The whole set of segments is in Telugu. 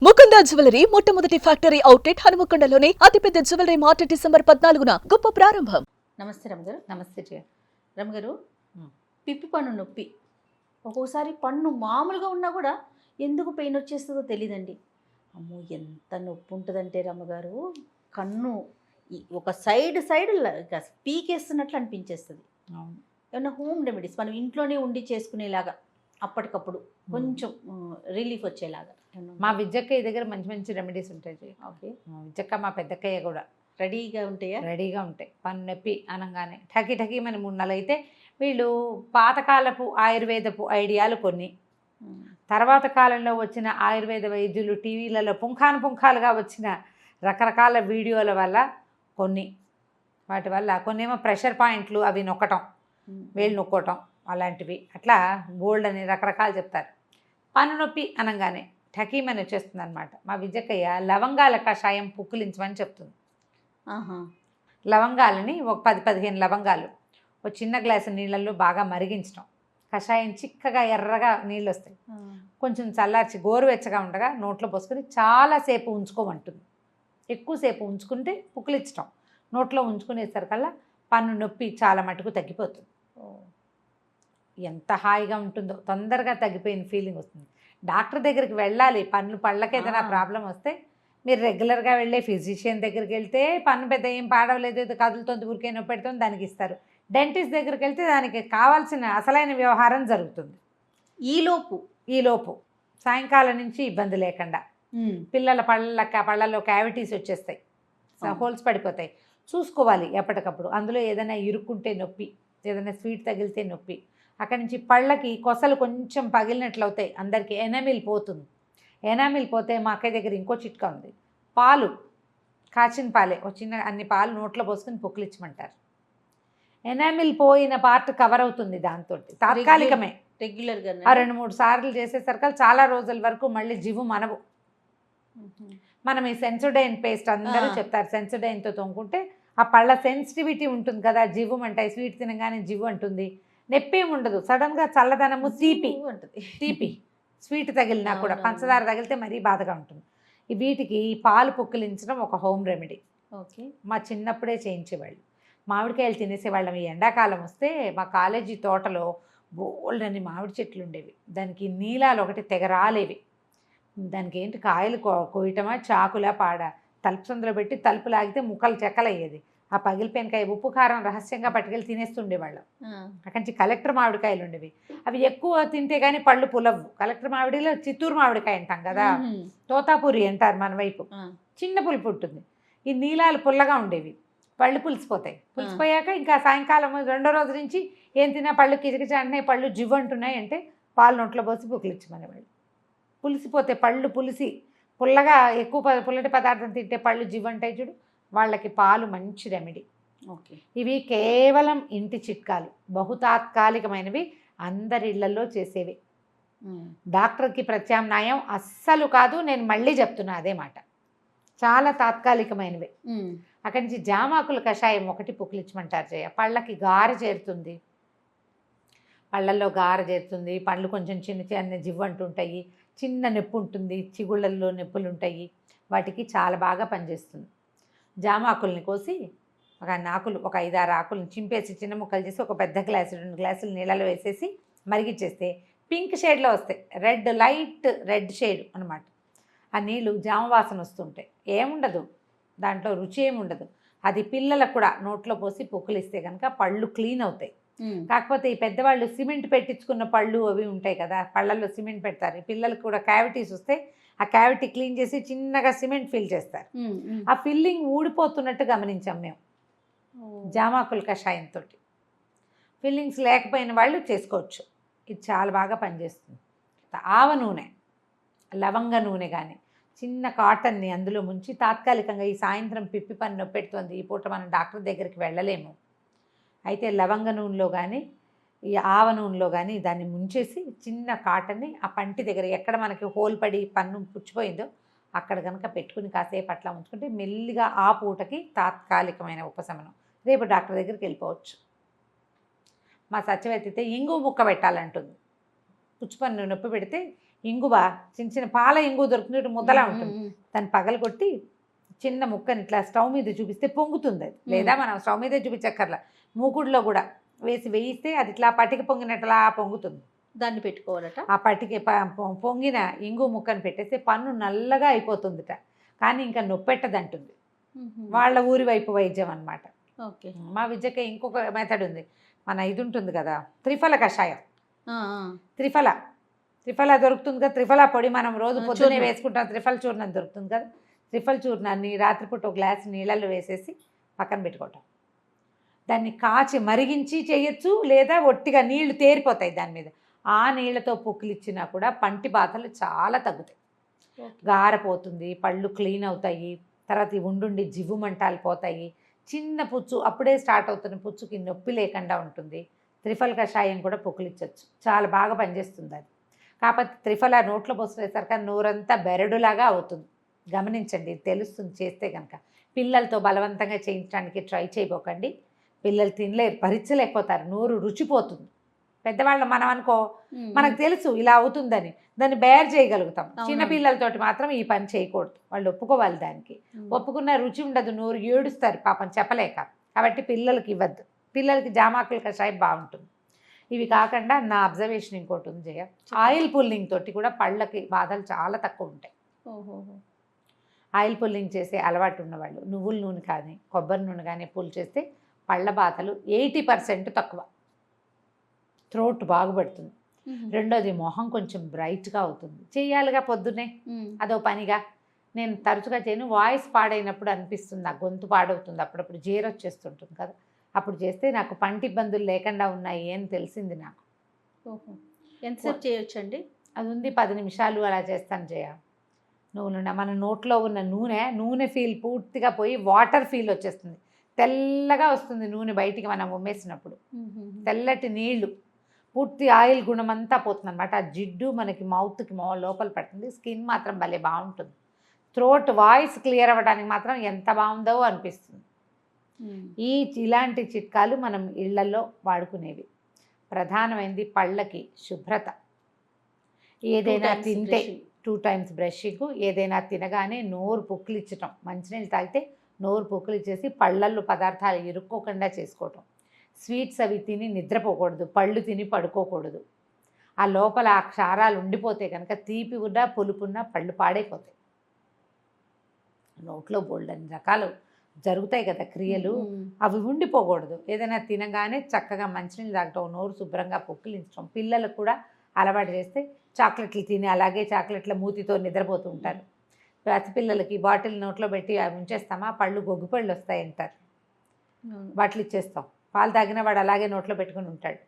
ముకుంద జ్యువెలరీ మొట్టమొదటి ఫ్యాక్టరీ అవుట్లెట్ హనుమకొండలోనే అతిపెద్ద జ్యువెలరీ మార్ట్ డిసెంబర్ 14న గొప్ప ప్రారంభం. నమస్తే రమగారు. నమస్తే జయ. రమగారు, పిప్పి పన్ను నొప్పి ఒక్కోసారి పన్ను మామూలుగా ఉన్నా కూడా ఎందుకు పెయిన్ వచ్చేస్తుందో తెలియదండి. అమ్మో ఎంత నొప్పి ఉంటుందంటే రమ్మగారు, కన్ను ఒక సైడ్ పీకేస్తున్నట్లు అనిపించేస్తుంది. ఏమన్నా హోమ్ రెమెడీస్ మనం ఇంట్లోనే ఉండి చేసుకునేలాగా అప్పటికప్పుడు కొంచెం రిలీఫ్ వచ్చేలాగా మా విద్యక్కయ్య దగ్గర మంచి మంచి రెమెడీస్ ఉంటాయి జయ. ఓకే, విద్యక్క మా పెద్దక్కయ్య కూడా రెడీగా ఉంటాయా? రెడీగా ఉంటాయి. పన్ను నొప్పి అనగానే ఠకి ఠకి మన 3 నెలలు అయితే వీళ్ళు పాతకాలపు ఆయుర్వేదపు ఐడియాలు కొన్ని, తర్వాత కాలంలో వచ్చిన ఆయుర్వేద వైద్యులు టీవీలలో పుంఖానుగా వచ్చిన రకరకాల వీడియోల వల్ల కొన్ని, వాటి వల్ల కొన్నేమో ప్రెషర్ పాయింట్లు అవి నొక్కటం, వేళ్ళు నొక్కోవటం అలాంటివి, అట్లా బోల్డ్ అని రకరకాలు చెప్తారు. పన్ను నొప్పి అనగానే ఠకీమని వచ్చేస్తుంది అనమాట. మా విజయకయ్య లవంగాల కషాయం పుక్కిలించమని చెప్తుంది. లవంగాలని ఒక 10-15 లవంగాలు ఒక చిన్న గ్లాసు నీళ్ళల్లో బాగా మరిగించడం, కషాయం చిక్కగా ఎర్రగా నీళ్ళు వస్తాయి, కొంచెం చల్లార్చి గోరువెచ్చగా ఉండగా నోట్లో పోసుకొని చాలాసేపు ఉంచుకోమంటుంది. ఎక్కువసేపు ఉంచుకుంటే పుక్కిలించడం, నోట్లో ఉంచుకునేసరికల్లా పన్ను నొప్పి చాలా మటుకు తగ్గిపోతుంది. ఎంత హాయిగా ఉంటుందో, తొందరగా తగ్గిపోయిన ఫీలింగ్ వస్తుంది. డాక్టర్ దగ్గరికి వెళ్ళాలి. పళ్ళకి ఏదైనా ప్రాబ్లం వస్తే మీరు రెగ్యులర్గా వెళ్ళే ఫిజిషియన్ దగ్గరికి వెళ్తే పన్ను పెద్ద ఏం పాడవలేదు, ఏదో కదులుతుంది, ఊరికే నొప్పి పెడుతుంది, దానికి ఇస్తారు. డెంటిస్ట్ దగ్గరికి వెళ్తే దానికి కావాల్సిన అసలైన వ్యవహారం జరుగుతుంది. ఈలోపు సాయంకాలం నుంచి ఇబ్బంది లేకుండా పిల్లల పళ్ళల్లో క్యావిటీస్ వచ్చేస్తాయి, హోల్స్ పడిపోతాయి. చూసుకోవాలి ఎప్పటికప్పుడు. అందులో ఏదైనా ఇరుక్కుంటే నొప్పి, ఏదైనా స్వీట్ తగిలితే నొప్పి, అక్కడి నుంచి పళ్ళకి కొసలు కొంచెం పగిలినట్లు అవుతాయి. అందరికీ ఎనామిల్ పోతుంది. ఎనామిల్ పోతే మా అక్కయ్య దగ్గర ఇంకో చిట్కా ఉంది. పాలు, కాచిన పాలే ఒక చిన్న అన్ని పాలు నోట్లో పోసుకొని పుక్కిలిచ్చమంటారు. ఎనామిల్ పోయిన పార్ట్ కవర్ అవుతుంది దాంతో. తాత్కాలికమే, రెగ్యులర్గా 2-3 సార్లు చేసేసరికి చాలా రోజుల వరకు మళ్ళీ జివ్వు మనవు. మనం ఈ సెన్సోడైన్ పేస్ట్ అందరూ చెప్తారు, సెన్సోడైన్తో తోముకుంటే ఆ పళ్ళ సెన్సిటివిటీ ఉంటుంది కదా, జివ్వు అంటాయి. స్వీట్ తినగానే జివ్వు అంటుంది, నొప్పి ఉండదు. సడన్గా చల్లదనము, తీపి స్వీట్ తగిలినా కూడా, పంచదార తగిలితే మరీ బాధగా ఉంటుంది. వీటికి పాలు పుక్కిలించడం ఒక హోమ్ రెమెడీ. ఓకే, మా చిన్నప్పుడే చేయించేవాళ్ళు. మామిడికాయలు తినేసేవాళ్ళం. ఈ ఎండాకాలం వస్తే మా కాలేజీ తోటలో బోల్డ్ అని మామిడి చెట్లు ఉండేవి. దానికి నీలాలు ఒకటి తెగరాలేవి. దానికి ఏంటి కాయలు కోయటమా, చాకులా పాడ, తలుపు సందులో పెట్టి తలుపు లాగితే ముక్కలు చెక్కలయ్యేది. ఆ పగిలిపోయిన కాయ ఉప్పు కారం రహస్యంగా పట్టుకెళ్ళి తినేస్తుండేవాళ్ళం. అక్కడి నుంచి కలెక్టర్ మామిడికాయలు ఉండేవి. అవి ఎక్కువ తింటే కానీ పళ్ళు పులవ్వు. కలెక్టర్ మామిడిలో చిత్తూరు మామిడికాయ అంటాం కదా, తోతాపూరి అంటారు మన వైపు. చిన్న పులుపు ఉంటుంది. ఈ నీలాలు పుల్లగా ఉండేవి, పళ్ళు పులిసిపోతాయి. పులిసిపోయాక ఇంకా సాయంకాలం 2వ రోజు నుంచి ఏం తిన్నా పళ్ళు కిచకిచ అంటున్నాయి, పళ్ళు జివ్వు అంటున్నాయి అంటే పాలు నోట్లో పోసి పుక్కిలిచ్చమనేవాళ్ళు. పులిసిపోతే పళ్ళు పుల్లగా ఎక్కువ పుల్లటి పదార్థం తింటే పళ్ళు జివ్వు అంటాయి చూడు, వాళ్ళకి పాలు మంచి రెమెడీ. ఓకే, ఇవి కేవలం ఇంటి చిట్కాలు, బహుతాత్కాలికమైనవి, అందరి ఇళ్లలో చేసేవి. డాక్టర్కి ప్రత్యామ్నాయం అస్సలు కాదు. నేను మళ్ళీ చెప్తున్నా అదే మాట, చాలా తాత్కాలికమైనవి. అక్కడి నుంచి జామాకుల కషాయం ఒకటి పుక్కిలిచ్చమంటారు జయ. పళ్ళకి గారె చేరుతుంది, పళ్ళల్లో గారె చేరుతుంది. పళ్ళు కొంచెం చిన్న జివ్వు అంటుంటాయి, చిన్న నొప్పి ఉంటుంది, చిగుళ్ళల్లో నొప్పులు ఉంటాయి. వాటికి చాలా బాగా పనిచేస్తుంది. జామాకుల్ని కోసి ఒక 5-6 ఆకులను చింపేసి చిన్న ముక్కలు చేసి ఒక పెద్ద గ్లాసు 2 గ్లాసులు నీళ్ళలో వేసేసి మరిగిచ్చేస్తే పింక్ షేడ్లో వస్తాయి. లైట్ రెడ్ షేడ్ అనమాట. ఆ నీళ్ళు జామ వాసన వస్తుంటాయి. ఏముండదు దాంట్లో, రుచి ఏముండదు. అది పిల్లలకు కూడా నోట్లో పోసి పుక్కిలిస్తే కనుక పళ్ళు క్లీన్ అవుతాయి. కాకపోతే ఈ పెద్దవాళ్ళు సిమెంట్ పెట్టించుకున్న పళ్ళు అవి ఉంటాయి కదా, పళ్ళల్లో సిమెంట్ పెడతారు. పిల్లలకు కూడా క్యావిటీస్ వస్తే ఆ క్యావిటీ క్లీన్ చేసి చిన్నగా సిమెంట్ ఫిల్ చేస్తారు. ఆ ఫిల్లింగ్ ఊడిపోతున్నట్టు గమనించాం మేము జామాకుల కషాయంతో. ఫిల్లింగ్స్ లేకపోయిన వాళ్ళు చేసుకోవచ్చు. ఇది చాలా బాగా పనిచేస్తుంది. ఆవ నూనె, లవంగ నూనె కానీ చిన్న కాటన్ని అందులో ముంచి తాత్కాలికంగా ఈ సాయంత్రం పిప్పి పన్ను నొప్పి పెడుతుంది, ఈ పూట మనం డాక్టర్ దగ్గరికి వెళ్ళలేము, అయితే లవంగ నూనెలో కానీ ఈ ఆవ నూనెలో కానీ దాన్ని ముంచేసి చిన్న కాటన్ని ఆ పంటి దగ్గర ఎక్కడ మనకి హోల్ పడి పన్ను పుచ్చిపోయిందో అక్కడ కనుక పెట్టుకుని కాసేపు అట్లా ఉంచుకుంటే మెల్లిగా ఆ పూటకి తాత్కాలికమైన ఉపశమనం. రేపు డాక్టర్ దగ్గరికి వెళ్ళిపోవచ్చు. మా సత్యవతి అయితే ఇంగు ముక్క పెట్టాలంటుంది. పుచ్చిపన్ను నొప్పి పెడితే ఇంగువ చిన్న చిన్న పాల ఇంగువ దొరుకుతుంది, ముద్దలా ఉంటుంది, దాన్ని పగలగొట్టి చిన్న ముక్కని ఇట్లా స్టవ్ మీద చూపిస్తే పొంగుతుంది అది. లేదా మనం స్టవ్ మీదే చూపించక్కర్లా, మూకుడులో కూడా వేయిస్తే అది ఇట్లా పటిక పొంగినట్లా పొంగుతుంది. దాన్ని పెట్టుకోవాలట. ఆ పటిక పొంగిన ఇంగు ముక్కను పెట్టేస్తే పన్ను నల్లగా అయిపోతుందిట, కానీ ఇంకా నొప్పెట్టదంటుంది. వాళ్ళ ఊరి వైపు వైద్యం అనమాట. ఓకే. మా విద్యకి ఇంకొక మెథడ్ ఉంది. మన ఇది ఉంటుంది కదా, త్రిఫల కషాయం. త్రిఫల దొరుకుతుంది కదా, త్రిఫల పొడి మనం రోజు పొద్దునే వేసుకుంటాం. త్రిఫల చూర్ణం దొరుకుతుంది కదా, త్రిఫల చూర్ణాన్ని రాత్రిపూట ఒక గ్లాస్ నీళ్ళల్లో వేసేసి పక్కన పెట్టుకోవటం. దాన్ని కాచి మరిగించి చేయొచ్చు, లేదా ఒట్టిగా నీళ్లు తేరిపోతాయి దాని మీద, ఆ నీళ్లతో పుక్కిలిచ్చినా కూడా పంటి బాధలు చాలా తగ్గుతాయి. గారపోతుంది, పళ్ళు క్లీన్ అవుతాయి, తర్వాత ఈ ఉండుండి జివ్వు మంటాలు పోతాయి. చిన్న పుచ్చు, అప్పుడే స్టార్ట్ అవుతున్న పుచ్చుకి నొప్పి లేకుండా ఉంటుంది. త్రిఫల కషాయం కూడా పుక్కిలిచ్చచ్చు, చాలా బాగా పనిచేస్తుంది అది. కాకపోతే త్రిఫల నోట్లో పోసేసరికి నోరంతా బెరడులాగా అవుతుంది. గమనించండి, తెలుస్తుంది చేస్తే కనుక. పిల్లలతో బలవంతంగా చేయించడానికి ట్రై చేయబోకండి. పిల్లలు తినలేరు, భరించలేకపోతారు, నోరు రుచిపోతుంది. పెద్దవాళ్ళు మనం అనుకో, మనకు తెలుసు ఇలా అవుతుందని, దాన్ని బేర్ చేయగలుగుతాం. చిన్నపిల్లలతోటి మాత్రం ఈ పని చేయకూడదు, వాళ్ళు ఒప్పుకోవాలి. దానికి ఒప్పుకున్న రుచి ఉండదు, నోరు ఏడుస్తారు పాపం చెప్పలేక. కాబట్టి పిల్లలకి ఇవ్వద్దు. పిల్లలకి జామాకుల కషాయం బాగుంటుంది. ఇవి కాకుండా నా అబ్జర్వేషన్ ఇంకోటి ఉంది జయ, ఆయిల్ పుల్లింగ్ తోటి కూడా పళ్ళకి బాధలు చాలా తక్కువ ఉంటాయి. ఆయిల్ పుల్లింగ్ చేసే అలవాటు ఉన్నవాళ్ళు నువ్వుల నూనె కానీ కొబ్బరి నూనె కానీ పుల్ చేస్తే పళ్ళ బాధలు 80% తక్కువ. థ్రోట్ బాగుపడుతుంది. రెండోది మొహం కొంచెం బ్రైట్గా అవుతుంది. చేయాలిగా పొద్దున్నే, అదో పనిగా. నేను తరచుగా చేయను, వాయిస్ పాడైనప్పుడు అనిపిస్తుంది, నాకు గొంతు పాడవుతుంది, అప్పుడప్పుడు వచ్చేస్తుంటుంది కదా, అప్పుడు చేస్తే నాకు పంటి ఇబ్బందులు లేకుండా ఉన్నాయి అని తెలిసింది నాకు. ఎంతసేపు చేయొచ్చండి? అది ఉంది 10 నిమిషాలు అలా చేస్తాను జయ. నూనె మన నోట్లో ఉన్న నూనె ఫీల్ పూర్తిగా పోయి వాటర్ ఫీల్ వచ్చేస్తుంది, తెల్లగా వస్తుంది నూనె బయటికి మనం ఉమ్మేసినప్పుడు. తెల్లటి నీళ్లు, పూర్తి ఆయిల్ గుణమంతా పోతుంది అనమాట. ఆ జిడ్డు మనకి మౌత్కి లోపల పడుతుంది. స్కిన్ మాత్రం భలే బాగుంటుంది. థ్రోట్ వాయిస్ క్లియర్ అవ్వడానికి మాత్రం ఎంత బాగుందో అనిపిస్తుంది. ఇలాంటి చిట్కాలు మనం ఇళ్లలో వాడుకునేవి. ప్రధానమైనది పళ్ళకి శుభ్రత. ఏదైనా తింటే 2 times బ్రషింగ్, ఏదైనా తినగానే నోరు పుక్కిలిచ్చటం, మంచినీళ్ళు తాగితే నోరు పుక్కిలిచ్చేసి పళ్ళల్లో పదార్థాలు ఇరుక్కోకుండా చేసుకోవటం. స్వీట్స్ అవి తిని నిద్రపోకూడదు, పళ్ళు తిని పడుకోకూడదు. ఆ లోపల ఆ క్షారాలు ఉండిపోతే కనుక తీపి ఉన్నా పులుపున్నా పళ్ళు పాడైపోతాయి. నోట్లో బోల్డని రకాలు జరుగుతాయి కదా క్రియలు, అవి ఉండిపోకూడదు. ఏదైనా తినగానే చక్కగా మంచినీళ్ళు తాగటం, నోరు శుభ్రంగా పుక్కిలించడం. పిల్లలకు కూడా అలవాటు చేస్తే చాక్లెట్లు తిని అలాగే చాక్లెట్ల మూతితో నిద్రపోతూ ఉంటారు. పసిపిల్లలకి బాటిల్ నోట్లో పెట్టి అవి ఉంచేస్తామా, పళ్ళు గొగ్గుపళ్ళు వస్తాయి అంటారు, బాటిల్ ఇచ్చేస్తాం. పాలు తాగిన వాడు అలాగే నోట్లో పెట్టుకుని ఉంటాడు.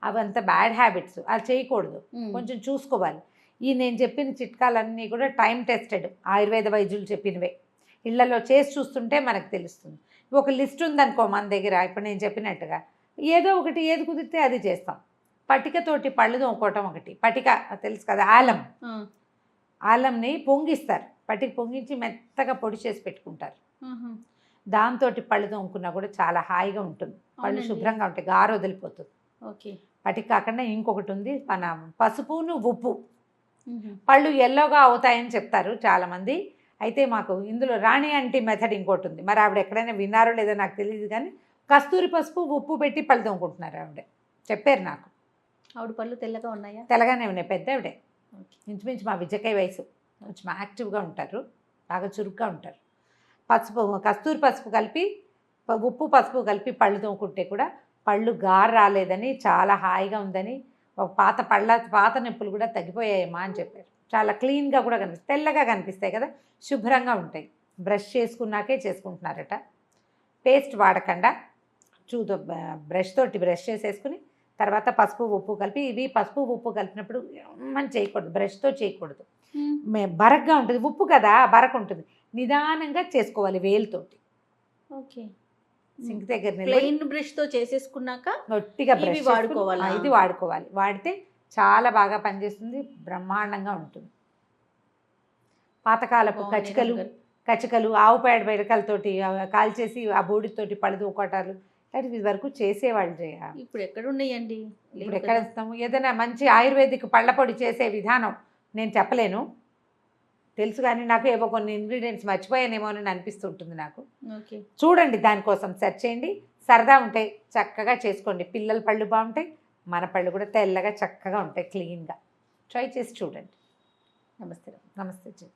అవంతా బ్యాడ్ హ్యాబిట్స్, అవి చేయకూడదు, కొంచెం చూసుకోవాలి. నేను చెప్పిన చిట్కాలన్నీ కూడా టైం టెస్టెడ్, ఆయుర్వేద వైద్యులు చెప్పినవే. ఇళ్లలో చేసి చూస్తుంటే మనకు తెలుస్తుంది. ఒక లిస్ట్ ఉందనుకో మన దగ్గర, ఇప్పుడు నేను చెప్పినట్టుగా ఏదో ఒకటి ఏది కుదిరితే అది చేస్తాం. పటికతోటి పళ్ళు తోముకోవటం ఒకటి. పటిక తెలుసు కదా, ఆలంని పొంగిస్తారు, పటిక పొంగించి మెత్తగా పొడి చేసి పెట్టుకుంటారు. దాంతో పళ్ళు తోముకున్నా కూడా చాలా హాయిగా ఉంటుంది, పళ్ళు శుభ్రంగా ఉంటాయి, గారు వదిలిపోతుంది. ఓకే. పటిక కాకుండా ఇంకొకటి ఉంది, మన పసుపును ఉప్పు. పళ్ళు ఎల్లోగా అవుతాయని చెప్తారు చాలామంది. అయితే మాకు ఇందులో రాణి అంటీ మెథడ్ ఇంకోటి ఉంది. మరి ఆవిడ ఎక్కడైనా విన్నారో లేదో నాకు తెలియదు, కానీ కస్తూరి పసుపు ఉప్పు పెట్టి పళ్ళు తోముకుంటున్నారు ఆవిడ, చెప్పారు నాకు. ఆవిడ పళ్ళు తెల్లగా ఉన్నాయా? తెల్లగానే ఉన్నాయి, పెద్ద ఆవిడే, ఇంచుమించు మా విజయకాయ వయసు. కొంచెం యాక్టివ్గా ఉంటారు, బాగా చురుగ్గా ఉంటారు. కస్తూరి పసుపు కలిపి ఉప్పు పసుపు కలిపి పళ్ళు తోముకుంటే కూడా పళ్ళు గారు రాలేదని, చాలా హాయిగా ఉందని, పాత నొప్పులు కూడా తగ్గిపోయాయమ్మా అని చెప్పారు. చాలా క్లీన్గా కూడా కనిపిస్తాయి, తెల్లగా కనిపిస్తాయి కదా, శుభ్రంగా ఉంటాయి. బ్రష్ చేసుకున్నాకే చేసుకుంటున్నారట, పేస్ట్ వాడకుండా బ్రష్ తోటి బ్రష్ చేసేసుకుని తర్వాత పసుపు ఉప్పు కలిపి. ఇవి పసుపు ఉప్పు కలిపినప్పుడు మనం చేయకూడదు, బ్రష్తో చేయకూడదు, బరగ్గా ఉంటుంది, ఉప్పు కదా బరక ఉంటుంది. నిదానంగా చేసుకోవాలి వేలుతోటి. ఓకే. సింక్ దగ్గర ప్లెయిన్ బ్రష్తో చేసేసుకున్నాక గట్టిగా బ్రష్ వాడుకోవాలి. ఇది వాడుకోవాలి, వాడితే చాలా బాగా పనిచేస్తుంది, బ్రహ్మాండంగా ఉంటుంది. పాతకాలపు కచికలు ఆవు పేడ బెరకలతోటి కాల్చేసి ఆ బూడితోటి పళ్ళు తోకోటాలు ఇలాంటివి వరకు చేసేవాళ్ళు చేయ. ఇప్పుడు ఎక్కడ ఉన్నాయండి? ఇప్పుడు ఎక్కడ ఇస్తాము? ఏదైనా మంచి ఆయుర్వేదిక్ పళ్ళ పొడి చేసే విధానం నేను చెప్పలేను, తెలుసు, కానీ నాకు ఏవో కొన్ని ఇంగ్రీడియంట్స్ మర్చిపోయానేమో అని అనిపిస్తుంటుంది నాకు. ఓకే. చూడండి, దానికోసం సెర్చ్ చేయండి, సరదా ఉంటాయి, చక్కగా చేసుకోండి. పిల్లల పళ్ళు బాగుంటాయి, మన పళ్ళు కూడా తెల్లగా చక్కగా ఉంటాయి, క్లీన్గా. ట్రై చేసి చూడండి. నమస్తే. నమస్తే.